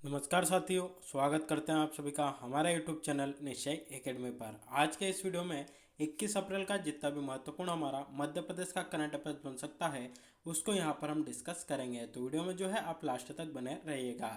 नमस्कार साथियों, स्वागत करते हैं आप सभी का हमारे YouTube चैनल निश्चय एकेडमी पर। आज के इस वीडियो में 21 अप्रैल का जितना भी महत्वपूर्ण हमारा मध्य प्रदेश का करंट अफेयर्स बन सकता है उसको यहाँ पर हम डिस्कस करेंगे। तो वीडियो में जो है आप लास्ट तक बने रहिएगा।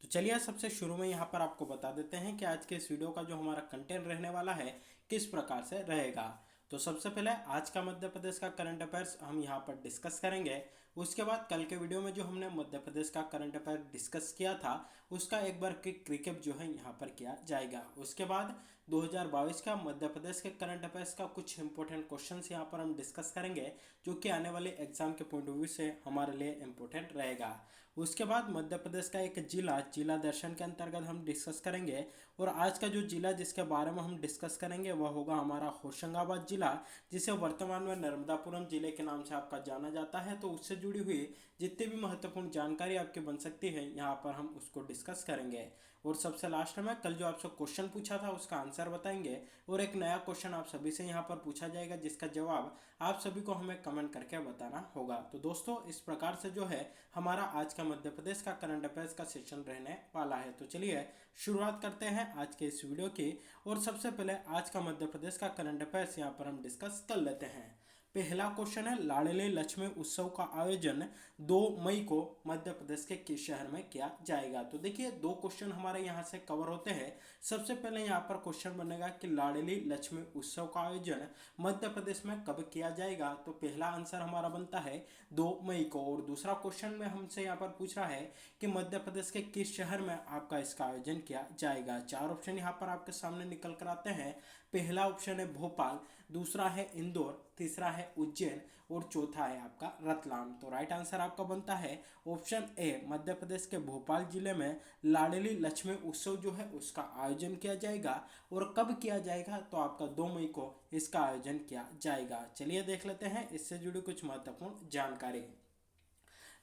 तो चलिए सबसे शुरू में यहाँ पर आपको बता देते हैं कि आज के इस वीडियो का जो हमारा कंटेंट रहने वाला है किस प्रकार से रहेगा। तो सबसे पहले आज का मध्य प्रदेश का करंट अफेयर्स हम यहाँ पर डिस्कस करेंगे। उसके बाद कल के वीडियो में जो हमने मध्य प्रदेश का करंट अफेयर डिस्कस किया था उसका एक बार क्विक रिकेप जो है यहाँ पर किया जाएगा। उसके बाद 2022 का मध्य प्रदेश के करंट अफेयर्स का कुछ इंपॉर्टेंट क्वेश्चंस यहाँ पर हम डिस्कस करेंगे जो कि आने वाले एग्जाम के पॉइंट ऑफ व्यू से हमारे लिए इम्पोर्टेंट रहेगा। उसके बाद मध्य प्रदेश का एक जिला दर्शन के अंतर्गत हम डिस्कस करेंगे। और आज का जो जिला जिसके बारे में हम डिस्कस करेंगे वह होगा हमारा होशंगाबाद जिला, जिसे वर्तमान में नर्मदापुरम जिले के नाम से आपका जाना जाता है। तो उससे जुड़ी हुई जितनी भी महत्वपूर्ण जानकारी आपकी बन सकती है यहाँ पर हम उसको डिस्कस करेंगे। और सबसे लास्ट में कल जो आपसे क्वेश्चन पूछा था उसका आंसर बताएंगे और एक नया क्वेश्चन आप सभी से यहाँ पर पूछा जाएगा जिसका जवाब आप सभी को हमें कमेंट करके बताना होगा। तो दोस्तों इस प्रकार से जो है हमारा आज का मध्य प्रदेश का करंट अफेयर्स का सेशन रहने वाला है। तो चलिए शुरुआत करते हैं आज के इस वीडियो की। और सबसे पहले आज का मध्य प्रदेश का करंट अफेयर्स यहाँ पर हम डिस्कस कर लेते हैं। पहला क्वेश्चन है, लाडले लक्ष्मी उत्सव का आयोजन 2 मई को मध्य प्रदेश के किस शहर में किया जाएगा। तो देखिए दो क्वेश्चन हमारे यहाँ से कवर होते हैं। सबसे पहले यहाँ पर क्वेश्चन बनेगा कि लाडली लक्ष्मी उत्सव का आयोजन मध्य प्रदेश में कब किया जाएगा। तो पहला आंसर हमारा बनता है 2 मई को। और दूसरा क्वेश्चन में हमसे यहाँ पर पूछ रहा है कि मध्य प्रदेश के किस शहर में आपका इसका आयोजन किया जाएगा। चार ऑप्शन यहाँ पर आपके सामने निकल कर आते हैं। पहला ऑप्शन है भोपाल, दूसरा है इंदौर, तीसरा है उज्जैन और चौथा है आपका रतलाम। तो राइट आंसर आपका बनता है ऑप्शन ए, मध्य प्रदेश के भोपाल जिले में लाडली लक्ष्मी उत्सव जो है उसका आयोजन किया जाएगा। और कब किया जाएगा तो आपका 2 मई को इसका आयोजन किया जाएगा। चलिए देख लेते हैं इससे जुड़ी कुछ महत्वपूर्ण जानकारी।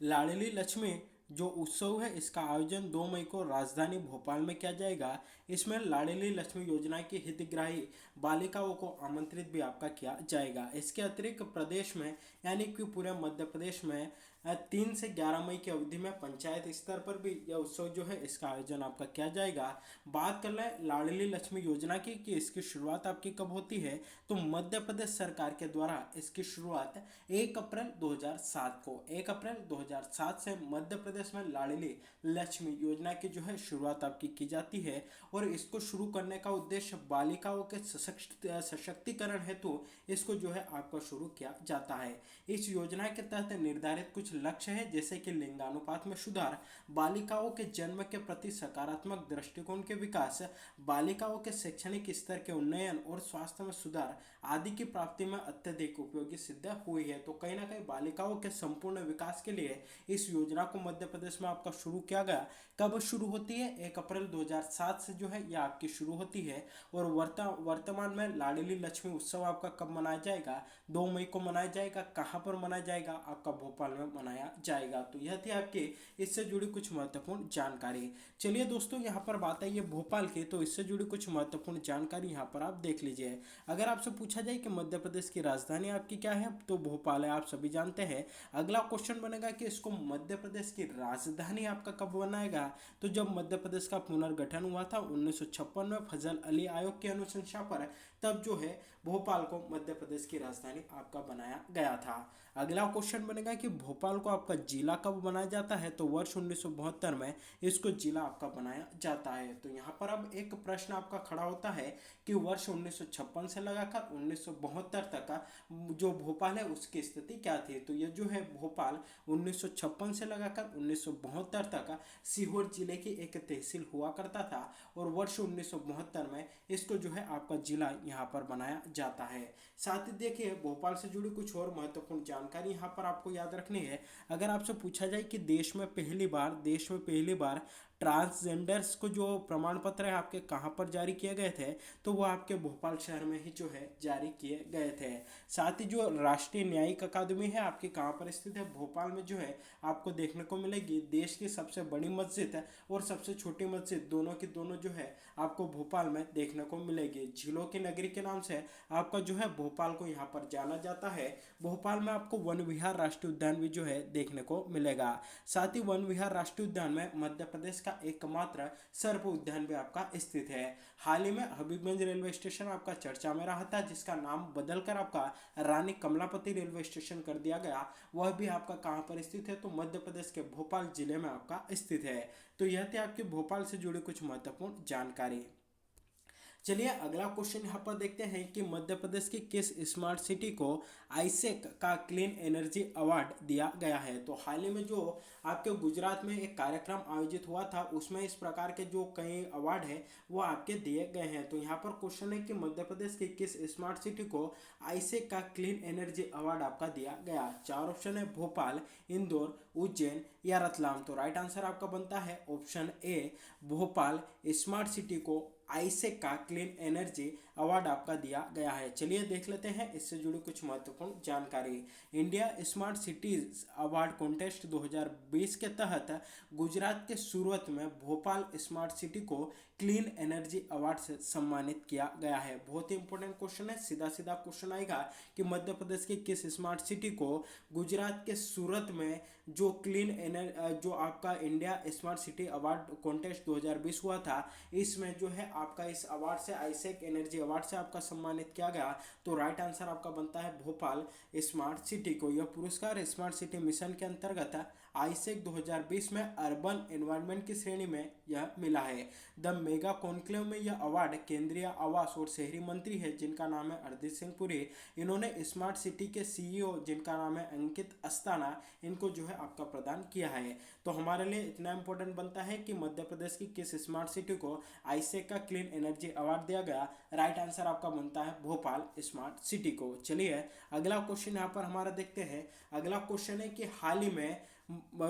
लाडली लक्ष्मी जो उत्सव है इसका आयोजन 2 मई को राजधानी भोपाल में किया जाएगा। इसमें लाडली लक्ष्मी योजना की हितग्राही बालिकाओं को आमंत्रित भी आपका किया जाएगा। इसके अतिरिक्त प्रदेश में यानी कि पूरे मध्य प्रदेश में 3 से 11 मई की अवधि में पंचायत स्तर पर भी यह उत्सव जो है इसका आयोजन आपका किया जाएगा। बात कर लें लाडली लक्ष्मी योजना की कि इसकी शुरुआत आपकी कब होती है, तो मध्य प्रदेश सरकार के द्वारा इसकी शुरुआत 1 अप्रैल 2007 को 1 अप्रैल 2007 से मध्य प्रदेश में लाडली लक्ष्मी योजना की जो है शुरुआत आपकी की जाती है। और इसको शुरू करने का उद्देश्य बालिकाओं के सशक्तिकरण हेतु इसको जो है आपका शुरू किया जाता है। इस योजना के तहत निर्धारित कुछ लक्ष्य है जैसे कि लिंगानुपात में सुधार, बालिकाओं के जन्म के प्रति सकारात्मक दृष्टिकोण के विकास, बालिकाओं के शैक्षणिक स्तर के उन्नयन और स्वास्थ्य में सुधार आदि की प्राप्ति में अत्यधिक उपयोगी सिद्ध हुई है। तो कहीं ना कहीं बालिकाओं के संपूर्ण विकास के लिए इस योजना को मध्य प्रदेश में आपका शुरू किया गया। कब शुरू होती है, 1 अप्रैल 2007 से जो है यह आपकी शुरू होती है। और वर्तमान में लाडली लक्ष्मी उत्सव आपका कब मनाया जाएगा, 2 मई को मनाया जाएगा। कहाँ पर मनाया जाएगा, आपका भोपाल में मनाया जाएगा। तो यह थी आपकी इससे जुड़ी कुछ महत्वपूर्ण जानकारी। चलिए दोस्तों यहाँ पर बात है ये भोपाल की, तो इससे जुड़ी कुछ महत्वपूर्ण जानकारी यहाँ पर आप देख लीजिए। अगर आपसे पूछा जाए कि मध्य प्रदेश की राजधानी आपकी क्या है, तो भोपाल है, आप सभी जानते हैं। अगला क्वेश्चन बनेगा कि इसको मध्य प्रदेश की राजधानी आपका कब बनाएगा, तो जब मध्य प्रदेश का पुनर्गठन हुआ था 1956 में फजल अली आयोग की अनुशंसा पर, तब जो है भोपाल को मध्य प्रदेश की राजधानी आपका बनाया गया था। अगला क्वेश्चन बनेगा कि भोपाल को आपका जिला कब बनाया जाता है, तो वर्ष 1972 में इसको जिला आपका बनाया जाता है। तो यहाँ पर अब एक प्रश्न आपका खड़ा होता है कि वर्ष 1956 से लगाकर 1972 तक का जो भोपाल है उसकी स्थिति क्या थी। तो ये जो है भोपाल 1956 से लगाकर 1972 तक सीहोर जिले की एक तहसील हुआ करता था। और वर्ष 1972 में इसको जो है आपका जिला यहाँ पर बनाया जाता है। साथ ही देखिए भोपाल से जुड़ी कुछ और महत्वपूर्ण जानकारी यहाँ पर आपको याद रखनी है। अगर आपसे पूछा जाए कि देश में पहली बार ट्रांसजेंडर्स को जो प्रमाण पत्र है आपके कहाँ पर जारी किए गए थे, तो वो आपके भोपाल शहर में ही जो है जारी किए गए थे। साथ ही जो राष्ट्रीय न्यायिक अकादमी है आपकी कहाँ पर स्थित है, भोपाल में जो है आपको देखने को मिलेगी। देश की सबसे बड़ी मस्जिद है और सबसे छोटी मस्जिद दोनों की दोनों जो है आपको भोपाल में देखने को मिलेगी। झीलों की नगरी के नाम से आपका जो है भोपाल को यहाँ पर जाना जाता है। भोपाल में आपको वन विहार राष्ट्रीय उद्यान भी जो है देखने को मिलेगा। साथ ही वन विहार राष्ट्रीय उद्यान में मध्य प्रदेश का का एकमात्र सर्प उद्यान भी आपका स्थित है। हाल ही में हबीबगंज रेलवे स्टेशन आपका चर्चा में रहा था, जिसका नाम बदलकर आपका रानी कमलापति रेलवे स्टेशन कर दिया गया। वह भी आपका कहाँ पर स्थित है, तो मध्य प्रदेश के भोपाल जिले में आपका स्थित है। तो यह थी आपकी भोपाल से जुड़ी कुछ महत्वपूर्ण जानकारी। चलिए अगला क्वेश्चन यहाँ पर देखते हैं कि मध्य प्रदेश की किस स्मार्ट सिटी को आईसेक का क्लीन एनर्जी अवार्ड दिया गया है। तो हाल ही में जो आपके गुजरात में एक कार्यक्रम आयोजित हुआ था, उसमें इस प्रकार के जो कई अवार्ड है वो आपके दिए गए हैं। तो यहाँ पर क्वेश्चन है कि मध्य प्रदेश की किस स्मार्ट सिटी को आईसेक का क्लीन एनर्जी अवार्ड आपका दिया गया। चार ऑप्शन है, भोपाल, इंदौर, उज्जैन या रतलाम। तो राइट आंसर आपका बनता है option A, Bhopal smart city को आईसेक का क्लीन एनर्जी अवार्ड आपका दिया गया है। चलिए देख लेते हैं इससे जुड़ी कुछ महत्वपूर्ण जानकारी। India smart cities award contest 2020 के तहत गुजरात के सूरत में भोपाल स्मार्ट सिटी को क्लीन एनर्जी अवार्ड से सम्मानित किया गया है। बहुत ही इंपॉर्टेंट क्वेश्चन है, सीधा सीधा क्वेश्चन आएगा कि मध्य प्रदेश की किस स्मार्ट सिटी को गुजरात के सूरत में जो जो आपका India smart city award contest 2020 हुआ था, इसमें जो है आपका इस अवार्ड से आईसेक एनर्जी अवार्ड से आपका सम्मानित किया गया। तो राइट आंसर आपका बनता है भोपाल स्मार्ट सिटी को। यह पुरस्कार स्मार्ट सिटी मिशन के अंतर्गत आईसेक 2020 में अर्बन एनवायरनमेंट की श्रेणी में यह मिला है। द मेगा कॉन्क्लेव में यह अवार्ड केंद्रीय आवास और शहरी मंत्री है जिनका नाम है हरदीप सिंह पुरी। इन्होंने स्मार्ट सिटी के सीईओ जिनका नाम है अंकित अस्थाना, इनको जो है आपका प्रदान किया है। तो हमारे लिए इतना इंपॉर्टेंट बनता है कि मध्य प्रदेश की किस स्मार्ट सिटी को आईसेक का क्लीन एनर्जी अवार्ड दिया गया। राइट आंसर आपका बनता है भोपाल स्मार्ट सिटी को। चलिए अगला क्वेश्चन यहाँ पर हमारा देखते हैं। अगला क्वेश्चन है कि हाल ही में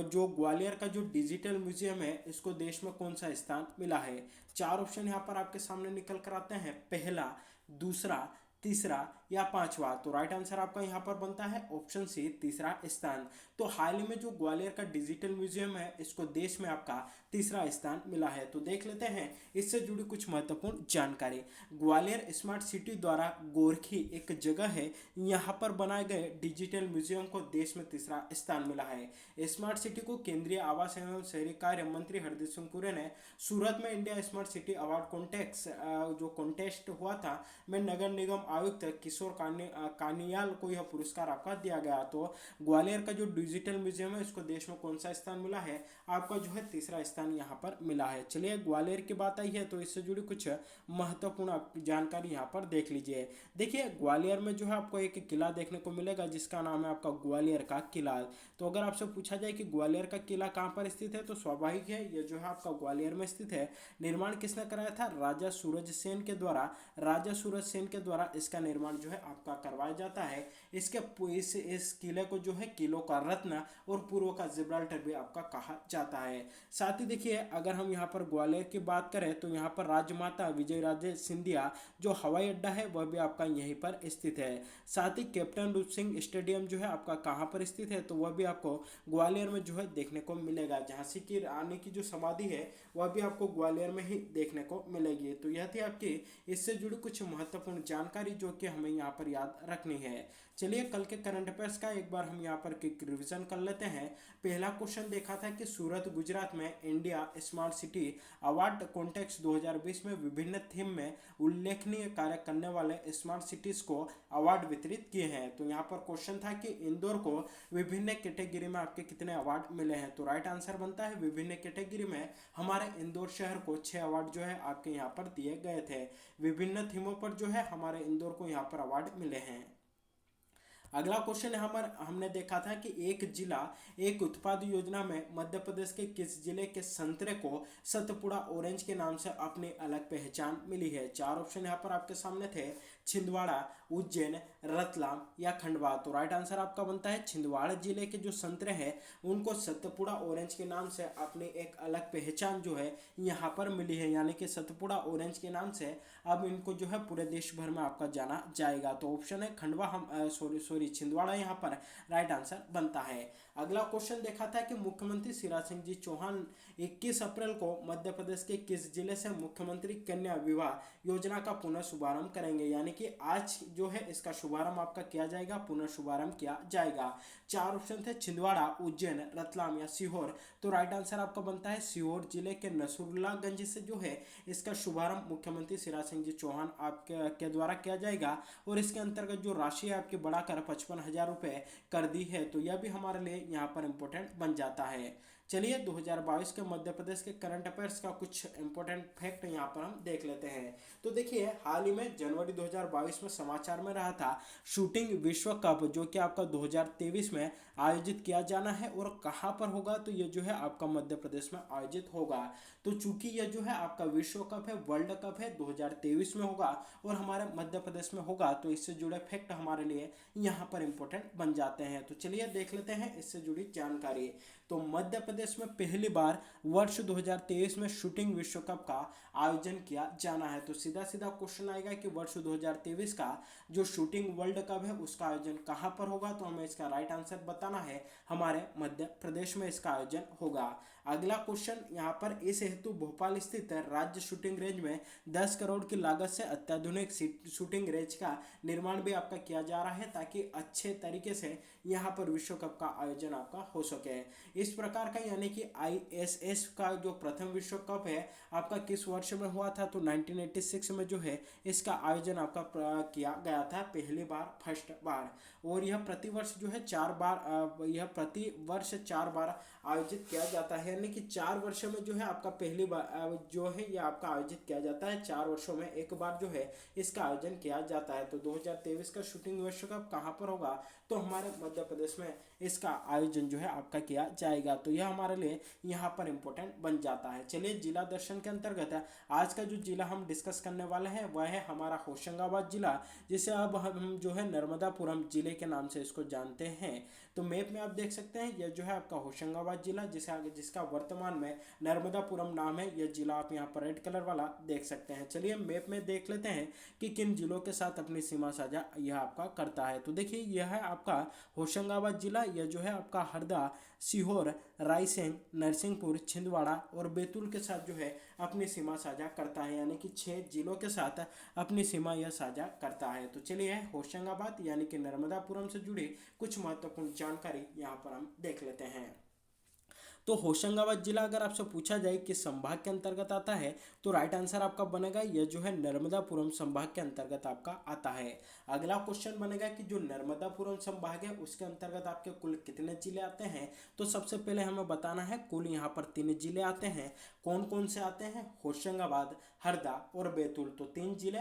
जो ग्वालियर का जो डिजिटल म्यूजियम है, इसको देश में कौन सा स्थान मिला है। चार ऑप्शन यहाँ पर आपके सामने निकल कर आते हैं, पहला, दूसरा, तीसरा या पांचवा। तो राइट आंसर आपका यहाँ पर बनता है ऑप्शन सी, तीसरा स्थान। तो हाल ही में जो ग्वालियर का डिजिटल म्यूजियम है, इसको देश में आपका तीसरा स्थान मिला है। तो देख लेते हैं इससे जुड़ी कुछ महत्वपूर्ण जानकारी। ग्वालियर स्मार्ट सिटी द्वारा गोरखी एक जगह है, यहाँ पर बनाए गए डिजिटल म्यूजियम को देश में तीसरा स्थान मिला है। स्मार्ट सिटी को केंद्रीय आवास एवं शहरी कार्य मंत्री हरदीप सिंह पुरी ने सूरत में India smart city award contest हुआ था में नगर निगम आयुक्त किशोर कानियाल को यह पुरस्कार आपका दिया गया। तो ग्वालियर का जो डिजिटल म्यूजियम है, इसको देश में कौन सा स्थान मिला है, आपका जो है तीसरा स्थान यहाँ पर मिला है। चलिए ग्वालियर की बात आई है तो इससे जुड़ी कुछ महत्वपूर्ण जानकारी यहाँ पर देख लीजिए। देखिए ग्वालियर में जो है आपको एक किला देखने को मिलेगा जिसका नाम है आपका ग्वालियर का किला। तो अगर आपसे पूछा जाए कि ग्वालियर का किला कहाँ पर स्थित है, तो स्वाभाविक है ये जो है आपका ग्वालियर में स्थित है। निर्माण किसने कराया था, राजा सूरज सेन के द्वारा। राजा सूरज सेन के द्वारा इसका निर्माण जो है आपका करवाया जाता है। इस किले को जो है किलों का रत्न और पूर्व का जिब्राल्टर भी आपका कहा जाता है। साथ ही देखिए अगर हम यहाँ पर ग्वालियर की बात करें तो यहाँ पर राजमाता विजयराजे सिंधिया जो हवाई अड्डा है वह भी आपका यहीं पर स्थित है। साथ ही कैप्टन रूप सिंह स्टेडियम जो है आपका कहाँ पर स्थित है, तो वह भी आपको ग्वालियर में जो है देखने को मिलेगा। झांसी की रानी की जो समाधि है वह भी आपको ग्वालियर में ही देखने को मिलेगी। तो यह थी आपकी इससे जुड़ी कुछ महत्वपूर्ण जानकारी जो कि हमें यहाँ पर याद रखनी है। चलिए कल के करंट अफेयर्स का एक बार हम यहाँ पर रिवीजन कर लेते हैं। पहला क्वेश्चन देखा था कि सूरत गुजरात में India smart city award contest 2020 में विभिन्न थीम में उल्लेखनीय कार्य करने वाले स्मार्ट सिटीज को अवार्ड वितरित किए हैं। तो यहाँ पर क्वेश्चन था कि इंदौर को विभिन्न कैटेगरी में आपके कितने अवार्ड मिले हैं। तो राइट आंसर बनता है विभिन्न कैटेगरी में हमारे इंदौर शहर को 6 अवार्ड जो है आपके यहाँ पर दिए गए थे। विभिन्न थीमों पर जो है हमारे इंदौर को यहाँ पर अवार्ड मिले हैं। अगला क्वेश्चन हमने देखा था कि एक जिला एक उत्पाद योजना में मध्य प्रदेश के किस जिले के संतरे को सतपुड़ा ऑरेंज के नाम से अपनी अलग पहचान मिली है। चार ऑप्शन यहाँ पर आपके सामने थे, छिंदवाड़ा, उज्जैन, रतलाम या खंडवा। तो राइट आंसर आपका बनता है छिंदवाड़ा जिले के जो संतरे हैं उनको सतपुड़ा ऑरेंज के नाम से अपनी एक अलग पहचान जो है यहाँ पर मिली है, यानी कि सतपुड़ा ऑरेंज के नाम से अब इनको जो है पूरे देश भर में आपका जाना जाएगा। तो ऑप्शन है खंडवा, हम सॉरी छिंदवाड़ा यहाँ पर राइट आंसर बनता है। अगला क्वेश्चन देखा था कि मुख्यमंत्री शिवराज सिंह जी चौहान 21 अप्रैल को मध्य प्रदेश के किस जिले से मुख्यमंत्री कन्या विवाह योजना का पुनः शुभारंभ करेंगे, यानी कि आज जो है इसका शुभारंभ आपका किया जाएगा, पुनः शुभारंभ किया जाएगा। 4 ऑप्शन थे, छिंदवाड़ा, उज्जैन, रतलाम या सीहोर। तो राइट आंसर आपका बनता है सीहोर जिले के नसरुल्लागंज से जो है इसका शुभारंभ मुख्यमंत्री शिवराज सिंह जी चौहान आपके के द्वारा किया जाएगा। और इसके अंतर्गत जो राशि है आपकी बढ़ाकर 55,000 रुपये कर दी है, तो यह भी हमारे लिए यहाँ पर इम्पोर्टेंट बन जाता है। चलिए 2022 के मध्य प्रदेश के करंट अफेयर्स का कुछ इंपॉर्टेंट फैक्ट यहाँ पर हम देख लेते हैं। तो देखिए, हाल ही में जनवरी 2022 में समाचार में रहा था शूटिंग विश्व कप, जो कि आपका 2023 में आयोजित किया जाना है। और कहाँ पर होगा, तो ये जो है आपका मध्य प्रदेश में आयोजित होगा। तो चूंकि यह जो है आपका विश्व कप है, वर्ल्ड कप है, 2023 में होगा और हमारे मध्य प्रदेश में होगा, तो इससे जुड़े फैक्ट हमारे लिए यहाँ पर इंपॉर्टेंट बन जाते हैं। तो चलिए देख लेते हैं इससे जुड़ी जानकारी। तो मध्य प्रदेश में पहली बार वर्ष 2023 में शूटिंग विश्व कप का आयोजन किया जाना है। तो सीधा सीधा क्वेश्चन आएगा कि वर्ष 2023 का जो शूटिंग वर्ल्ड कप है उसका आयोजन कहाँ पर होगा, तो हमें इसका राइट आंसर बताना है, हमारे मध्य प्रदेश में इसका आयोजन होगा। अगला क्वेश्चन यहाँ पर इस हेतु भोपाल स्थित राज्य शूटिंग रेंज में 10 करोड़ की लागत से अत्याधुनिक शूटिंग रेंज का निर्माण भी आपका किया जा रहा है, ताकि अच्छे तरीके से यहाँ पर विश्व कप का आयोजन आपका हो सके। इस प्रकार का यानी कि ISS का जो प्रथम विश्व कप है आपका किस वर्ष में हुआ था, तो 1986 में जो है इसका आयोजन आपका किया गया था, पहली बार, फर्स्ट बार। और यह प्रतिवर्ष जो है 4 बार, यह प्रति वर्ष 4 बार आयोजित किया जाता है, यानी कि 4 वर्षों में जो है आपका पहली बार जो है यह आपका आयोजित किया जाता है। 4 वर्षों में एक बार जो है इसका आयोजन किया जाता है। तो 2023 का शूटिंग विश्व कप कहाँ पर होगा, तो हमारे मध्य प्रदेश में इसका आयोजन जो है आपका किया जाएगा। तो यह हमारे लिए यहाँ पर इम्पोर्टेंट बन जाता है। चलिए जिला दर्शन के अंतर्गत आज का जो जिला हम डिस्कस करने वाले हैं वह है हमारा होशंगाबाद जिला, जिसे अब हम जो है नर्मदापुरम जिले के नाम से इसको जानते हैं। तो मैप में आप देख सकते हैं यह जो है आपका होशंगाबाद जिला, जिसका वर्तमान में नर्मदापुरम नाम है, यह जिला आप यहाँ पर रेड कलर वाला देख सकते हैं। चलिए मैप में देख लेते हैं कि किन जिलों के साथ अपनी सीमा साझा यह आपका करता है। तो देखिए यह है आपका होशंगाबाद जिला, यह जो है आपका हरदा, सीहोर, रायसेन, नरसिंहपुर, छिंदवाड़ा और बैतूल के साथ जो है अपनी सीमा साझा करता है, यानी कि 6 जिलों के साथ अपनी सीमा यह साझा करता है। तो चलिए होशंगाबाद यानी कि नर्मदापुरम से जुड़ी कुछ महत्वपूर्ण जानकारी यहाँ पर हम देख लेते हैं। तो होशंगाबाद जिला अगर आपसे पूछा जाए कि संभाग के अंतर्गत आता है, तो राइट आंसर आपका बनेगा यह जो है नर्मदापुरम संभाग के अंतर्गत आपका आता है। अगला क्वेश्चन बनेगा कि जो नर्मदापुरम संभाग है उसके अंतर्गत आपके कुल कितने जिले आते हैं, तो सबसे पहले हमें बताना है कुल यहाँ पर 3 जिले आते हैं। कौन कौन से आते हैं, होशंगाबाद, हरदा और बैतूल। तो 3 जिले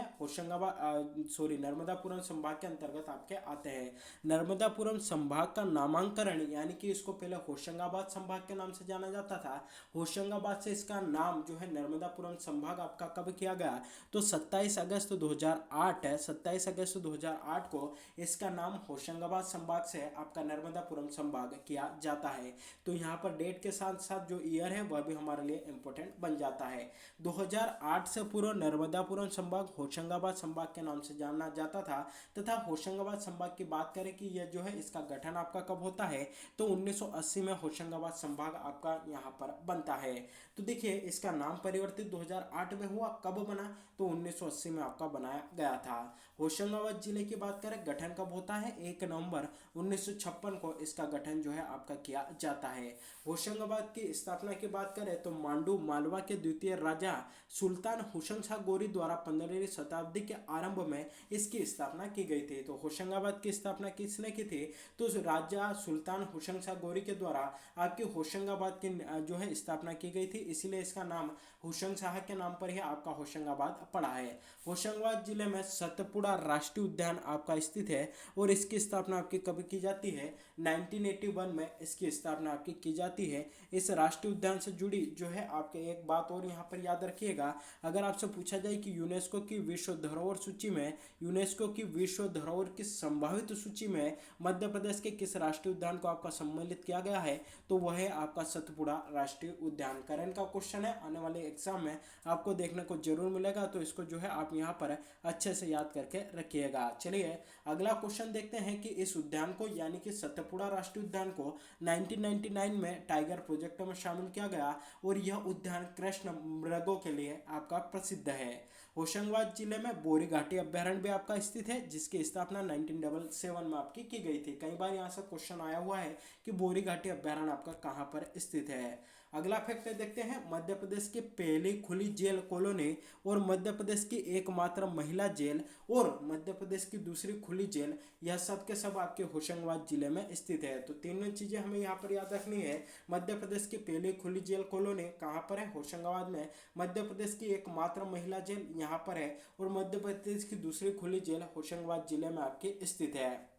नर्मदापुरम संभाग के अंतर्गत आपके आते हैं। नर्मदापुरम संभाग का नामांकरण यानी कि इसको पहले होशंगाबाद संभाग के नाम से जाना जाता था, होशंगाबाद से इसका नाम जो है नर्मदापुरम संभाग आपका कब किया गया, तो 27 अगस्त 2008 है। 27 अगस्त 2008 को इसका नाम होशंगाबाद संभाग से आपका नर्मदापुरम संभाग किया जाता है। तो यहाँ पर डेट के साथ साथ जो ईयर है वह भी हमारे लिए इंपॉर्टेंट बन जाता है। 2008 से पूर्व नर्मदापुरम संभाग होशंगाबाद संभाग के नाम से जाना जाता था, तथा होशंगाबाद संभाग की बात करें कि यह जो है इसका गठन आपका कब होता है, तो 1980 में होशंगाबाद संभाग आपका यहाँ पर बनता है। तो देखिए इसका नाम परिवर्तित 2008 में हुआ, कब बना, तो 1980 में आपका बनाया गया था। होशंगाबाद जिले की बात करें गठन कब होता है, 1 नवंबर 1956 को इसका गठन जो है आपका किया जाता है। होशंगाबाद की स्थापना की बात करें तो मांडू मालवा के द्वितीय राजा सुल्तान हुसैन शाह गोरी द्वारा 15वीं शताब्दी के आरंभ में इसकी स्थापना की गई थी। तो होशंगाबाद की स्थापना किसने की थी, तो राजा सुल्तान हुसैन शाह गोरी के द्वारा आपकी होशंगाबाद की जो है स्थापना की गई थी, इसीलिए इसका नाम हुसैन शाह के नाम पर ही आपका होशंगाबाद पड़ा है। होशंगाबाद जिले में सतपुड़ा राष्ट्रीय उद्यान आपका स्थित है और इसकी स्थापना आपकी कब की जाती है, 1981 में इसकी स्थापना आपकी की जाती है। इस राष्ट्रीय उद्यान से जुड़ी जो है आपके एक बात और यहाँ पर याद रखिएगा, अगर आपसे पूछा जाए कि यूनेस्को की विश्व धरोहर सूची में, यूनेस्को की विश्व धरोहर की संभावित सूची में मध्य प्रदेश के किस राष्ट्रीय उद्यान को आपका सम्मिलित किया गया है, तो वह है आपका आपका सतपुड़ा राष्ट्रीय उद्यान। करंट का क्वेश्चन है, आने वाले एग्जाम में आपको देखने को जरूर मिलेगा, तो इसको जो है आप यहाँ पर अच्छे से याद करके रखिएगा। चलिए अगला क्वेश्चन देखते हैं कि इस उद्यान को यानी कि सतपुड़ा राष्ट्रीय उद्यान को 1999 में टाइगर प्रोजेक्ट में शामिल किया गया और यह उद्यान कृष्ण मृगों के लिए आपका प्रसिद्ध है। होशंगाबाद जिले में बोरी घाटी अभ्यारण्य भी आपका स्थित है, जिसकी स्थापना 1977 में आपकी की गई थी। कई बार यहाँ से क्वेश्चन आया हुआ है कि बोरी घाटी अभ्यारण्य आपका कहाँ पर स्थित है। अगला फैक्ट देखते हैं, मध्य प्रदेश की पहली खुली जेल कॉलोनी और मध्य प्रदेश की एकमात्र महिला जेल और मध्य प्रदेश की दूसरी खुली जेल, यह सब के सब आपके होशंगाबाद जिले में स्थित है। तो तीनों चीजें हमें यहाँ पर याद रखनी है। मध्य प्रदेश की पहली खुली जेल कॉलोनी कहाँ पर है? होशंगाबाद में। मध्य प्रदेश की एकमात्र महिला जेल यहाँ पर है और मध्य प्रदेश की दूसरी खुली जेल होशंगाबाद जिले में आपकी स्थित है।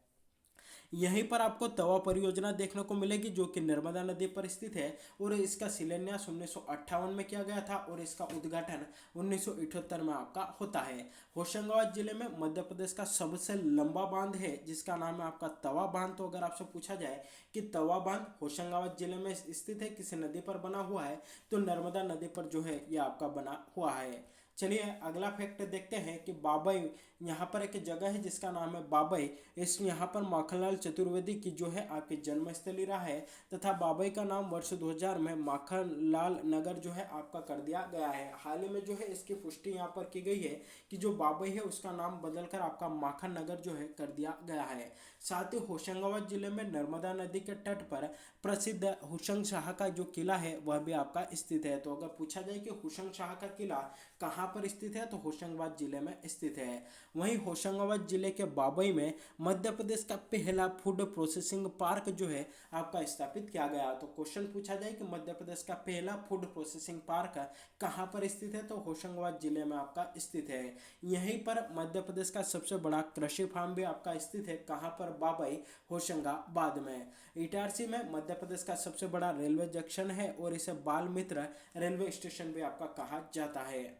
यहीं पर आपको तवा परियोजना देखने को मिलेगी जो कि नर्मदा नदी पर स्थित है और इसका शिलान्यास 1958 में किया गया था और इसका उद्घाटन 1978 में आपका होता है। होशंगाबाद जिले में मध्य प्रदेश का सबसे लंबा बांध है जिसका नाम है आपका तवा बांध। तो अगर आपसे पूछा जाए कि तवा बांध होशंगाबाद जिले में स्थित है, किसी नदी पर बना हुआ है, तो नर्मदा नदी पर जो है यह आपका बना हुआ है। चलिए अगला फैक्ट देखते हैं कि बाबई, यहाँ पर एक जगह है जिसका नाम है बाबई। इस यहाँ पर माखनलाल चतुर्वेदी की जो है आपकी जन्मस्थली रहा है तथा बाबई का नाम वर्ष 2000 में माखनलाल नगर जो है आपका कर दिया गया है। हाल ही में जो है इसकी पुष्टि यहाँ पर की गई है कि जो बाबई है उसका नाम बदलकर आपका माखन नगर जो है कर दिया गया है। साथ ही होशंगाबाद जिले में नर्मदा नदी के तट पर प्रसिद्ध हुसैन शाह का जो किला है वह भी आपका स्थित है। तो अगर पूछा जाए कि हुसैन शाह का किला कहाँ पर स्थित है, तो होशंगाबाद जिले में स्थित है। वहीं होशंगाबाद जिले के बाबई में मध्य प्रदेश का पहला फूड प्रोसेसिंग पार्क जो है आपका स्थापित किया गया। तो क्वेश्चन पूछा जाए कि मध्य प्रदेश का पहला फूड प्रोसेसिंग पार्क कहाँ पर स्थित है, तो होशंगाबाद जिले में आपका स्थित है। यहीं पर मध्य प्रदेश का सबसे बड़ा कृषि फार्म भी आपका स्थित है। कहाँ पर? बाबई, होशंगाबाद में। इटारसी में मध्य प्रदेश का सबसे बड़ा रेलवे जंक्शन है और इसे बाल मित्र रेलवे स्टेशन भी आपका कहा जाता है।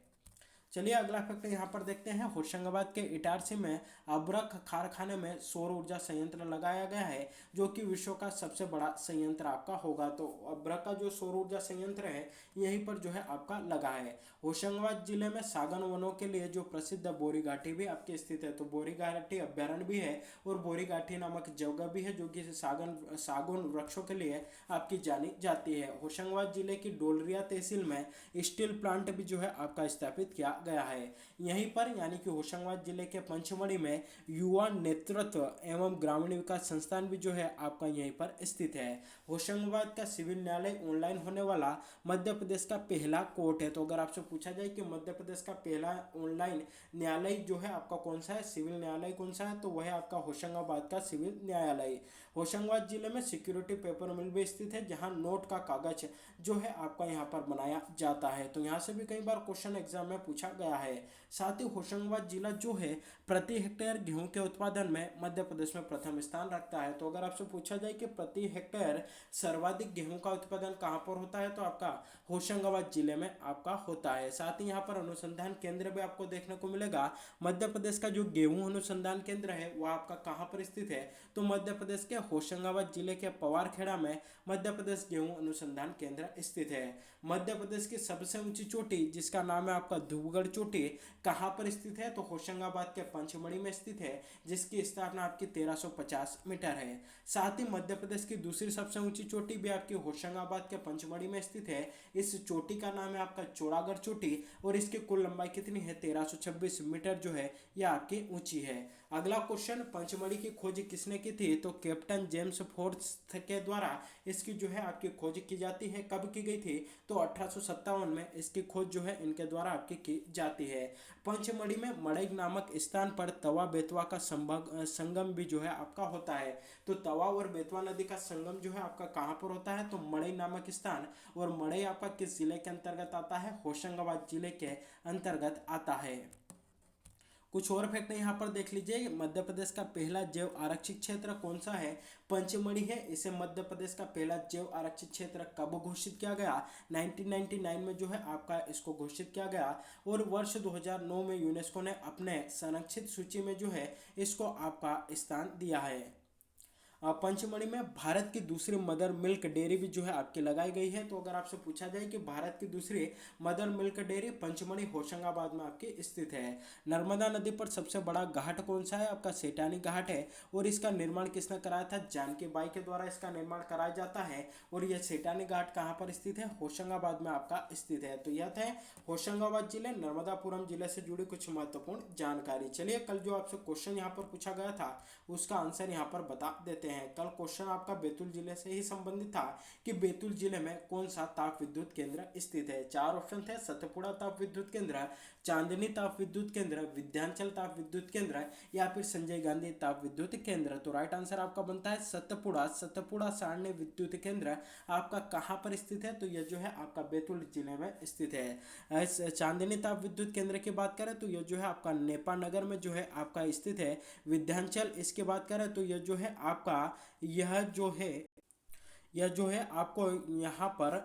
चलिए अगला फैक्ट यहाँ पर देखते हैं, होशंगाबाद के इटारसी में अब्रक कारखाने में सौर ऊर्जा संयंत्र लगाया गया है जो कि विश्व का सबसे बड़ा संयंत्र आपका होगा। तो अब्रक का जो सौर ऊर्जा संयंत्र है यहीं पर जो है आपका लगा है। होशंगाबाद जिले में सागन वनों के लिए जो प्रसिद्ध बोरी घाटी भी आपकी स्थित है। तो बोरी घाटी अभ्यारण्य भी है और बोरी घाटी नामक जगह भी है जो कि सागौन वृक्षों के लिए आपकी जानी जाती है। होशंगाबाद जिले की डोलरिया तहसील में स्टील प्लांट भी जो है आपका स्थापित किया गया है। यहीं पर यानी कि होशंगाबाद जिले के पंचमढ़ी में युवा नेतृत्व एवं ग्रामीण विकास संस्थान भी जो है आपका यहीं पर स्थित है। होशंगाबाद का सिविल न्यायालय ऑनलाइन होने वाला मध्य प्रदेश का पहला कोर्ट है। तो अगर आपसे पूछा जाए कि मध्य प्रदेश का पहला ऑनलाइन न्यायालय जो है आपका कौन सा है, सिविल न्यायालय कौन सा है, तो वह है आपका होशंगाबाद का सिविल न्यायालय। होशंगाबाद जिले में सिक्योरिटी पेपर मिल भी स्थित है जहां नोट का कागज जो है आपका यहाँ पर बनाया जाता है। तो यहाँ से भी कई बार क्वेश्चन एग्जाम में पूछा गया है। साथ ही होशंगाबाद जिला जो है प्रति हेक्टेयर गेहूं के उत्पादन में मध्य प्रदेश में प्रथम स्थान रखता है। तो अगर आपसे पूछा जाए कि प्रति हेक्टेयर सर्वाधिक गेहूं का उत्पादन कहां पर होता है, तो आपका होशंगाबाद जिले में आपका होता है। साथ ही यहाँ पर अनुसंधान केंद्र भी आपको देखने को मिलेगा। मध्य प्रदेश का जो गेहूं अनुसंधान केंद्र है वह आपका कहाँ पर स्थित है, तो मध्य प्रदेश के होशंगाबाद जिले के पवारखेड़ा में मध्य प्रदेश गेहूं अनुसंधान केंद्र स्थित है। मध्य प्रदेश की सबसे ऊंची चोटी जिसका नाम है आपका धूपगढ़ चोटी कहाँ पर स्थित है, तो होशंगाबाद के पंचमढ़ी में स्थित है जिसकी स्थापना आपकी 1350 मीटर है। साथ ही मध्य प्रदेश की दूसरी सबसे ऊंची चोटी भी आपकी होशंगाबाद के पंचमढ़ी में स्थित है। इस चोटी का नाम है आपका चौड़ागढ़ चोटी और इसकी कुल लंबाई कितनी है, 1326 मीटर जो है यह आपकी ऊंची है। अगला क्वेश्चन, पंचमढ़ी की खोज किसने की थी, तो कैप्टन जेम्स फोर्ब्स के द्वारा इसकी जो है आपकी खोज की जाती है। कब की गई थी, तो 1857 में इसकी खोज जो है इनके द्वारा आपकी की जाती है। पंचमढ़ी में मड़ई नामक स्थान पर तवा बेतवा का संगम भी जो है आपका होता है। तो तवा और बेतवा नदी का संगम जो है आपका कहाँ पर होता है, तो मड़ई नामक स्थान। और मड़ई आपका किस जिले के अंतर्गत आता है, होशंगाबाद जिले के अंतर्गत आता है। कुछ और फैक्ट यहाँ पर देख लीजिए, मध्य प्रदेश का पहला जैव आरक्षित क्षेत्र कौन सा है, पंचमढ़ी है। इसे मध्य प्रदेश का पहला जैव आरक्षित क्षेत्र कब घोषित किया गया, 1999 में जो है आपका इसको घोषित किया गया और वर्ष 2009 में यूनेस्को ने अपने संरक्षित सूची में जो है इसको आपका स्थान दिया है। पंचमढ़ी में भारत की दूसरी मदर मिल्क डेयरी भी जो है आपकी लगाई गई है। तो अगर आपसे पूछा जाए कि भारत की दूसरी mother milk dairy Pachmarhi Hoshangabad में आपकी स्थित है। नर्मदा नदी पर सबसे बड़ा घाट कौन सा है? आपका सेठानी घाट है। और इसका निर्माण किसने कराया था? जानकी बाई के द्वारा इसका निर्माण कराया जाता है। और यह सेठानी घाट कहाँ पर स्थित है? होशंगाबाद में आपका स्थित है। तो यह थे होशंगाबाद जिले नर्मदापुरम जिले से जुड़ी कुछ महत्वपूर्ण जानकारी। चलिए कल जो आपसे क्वेश्चन यहाँ पर पूछा गया था उसका आंसर यहाँ पर बता देते हैं। कल क्वेश्चन आपका बैतूल जिले से ही संबंधित था कि बैतूल जिले में कौन सा ताप विद्युत केंद्र स्थित है। चार ऑप्शन थे, सतपुड़ा ताप विद्युत केंद्र, चांदनी ताप विद्युत केंद्र, विंध्याचल ताप विद्युत केंद्र या फिर संजय गांधी ताप विद्युत केंद्र। तो राइट आंसर आपका बनता है सतपुड़ा। सतपुड़ा सारणी विद्युत केंद्र आपका कहाँ पर स्थित है? तो यह जो है आपका बैतूल जिले में स्थित है। चांदनी ताप विद्युत केंद्र की बात करें तो यह जो है आपका नेपा नगर में जो है आपका स्थित है। विंध्याचल इसकी बात करें तो यह जो है आपका यह जो है आपको यहाँ पर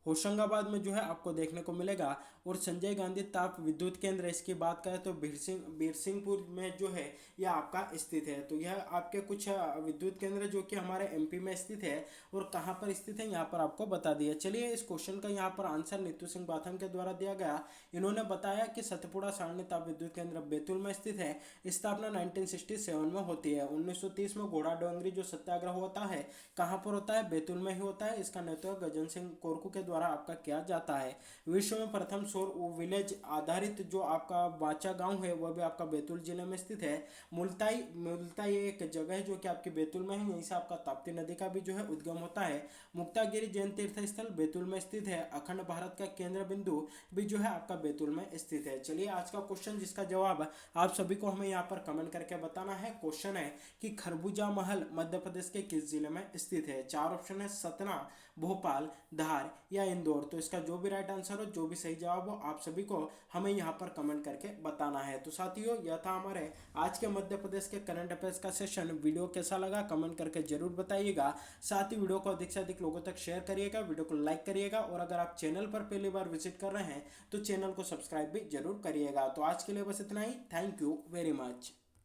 होशंगाबाद में जो है आपको देखने को मिलेगा। और संजय गांधी ताप विद्युत केंद्र इसकी बात करें तो बीरसिंहपुर में जो है यह आपका स्थित है। तो यह आपके कुछ विद्युत केंद्र जो कि हमारे एमपी में स्थित है और कहाँ पर स्थित है यहाँ पर आपको बता दिया। चलिए इस क्वेश्चन का यहाँ पर आंसर नीतू सिंह बाथम के द्वारा दिया गया। इन्होंने बताया कि सतपुड़ा सारणी ताप विद्युत केंद्र बैतूल में स्थित है। स्थापना 1967 में होती है। 1930 में घोड़ा डोंगरी जो सत्याग्रह होता है कहाँ पर होता है? बैतूल में ही होता है। इसका नेतृत्व गजन सिंह कोरकू के द्वारा आपका किया जाता है। विश्व में प्रथम सौर विलेज आधारित जो आपका बाचा गांव है वह भी आपका बैतूल जिले में स्थित है। मुल्ताई एक जगह है जो कि आपके बैतूल में है। यहीं से आपका ताप्ती नदी का भी जो है उद्गम होता है। मुक्तागिरी जैन तीर्थ स्थल बैतूल में स्थित है। अखंड भारत का केंद्र बिंदु भी जो है आपका बैतूल में स्थित है। चलिए आज का क्वेश्चन जिसका जवाब आप सभी को हमें यहाँ पर कमेंट करके बताना है। क्वेश्चन है कि खरबूजा महल मध्य प्रदेश के किस जिले में स्थित है? चार ऑप्शन है, सतना, भोपाल, धार या इंदौर। तो इसका जो भी राइट आंसर हो, जो भी सही जवाब हो, आप सभी को हमें यहाँ पर कमेंट करके बताना है। तो साथियों यह था हमारे आज के मध्य प्रदेश के करंट अफेयर्स का सेशन। वीडियो कैसा लगा कमेंट करके जरूर बताइएगा। साथ ही वीडियो को अधिक से अधिक लोगों तक शेयर करिएगा, वीडियो को लाइक करिएगा और अगर आप चैनल पर पहली बार विजिट कर रहे हैं तो चैनल को सब्सक्राइब भी जरूर करिएगा। तो आज के लिए बस इतना ही। Thank you very much.